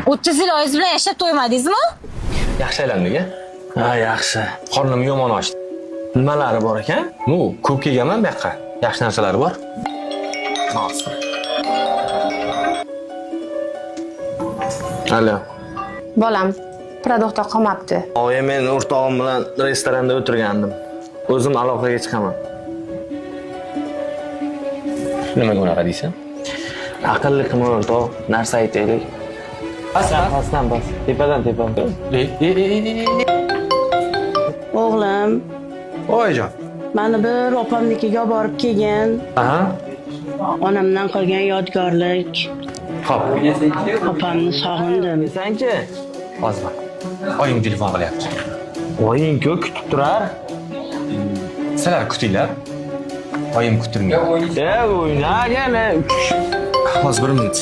30 yil oyingiz bilan yashab to'ymadingizmi? Yaxshi aylandik-a? Ha, yaxshi. Qornim yomon ochdi. Nimalari bor ekan? Ko'p kelganman bu yoqqa. Yaxshi narsalari bor. Alo. Bolam, Pradoxda qolmabdi. Oyi, men o'rtog'im bilan restoranda o'tirgandim. O'zim aloqaga chiqaman. Nimaga unaqa deysan? Aqlli qilma o'rtoq, narsa aytaylik. Pastdan bas. Tepadan. O'g'lim, Oyijon. mani bir opamnikiga borib kelgan. Aha. Onamdan qolgan yodgorlik. Xo'p. Opamni sog'indim. Sanchi? Hozir. Oyim telefon qilyapti. Oying-ku kutib turar. Sizlar kutinglar. Oyim kutilmaydi. O'ynagani. Hozir 1 minut.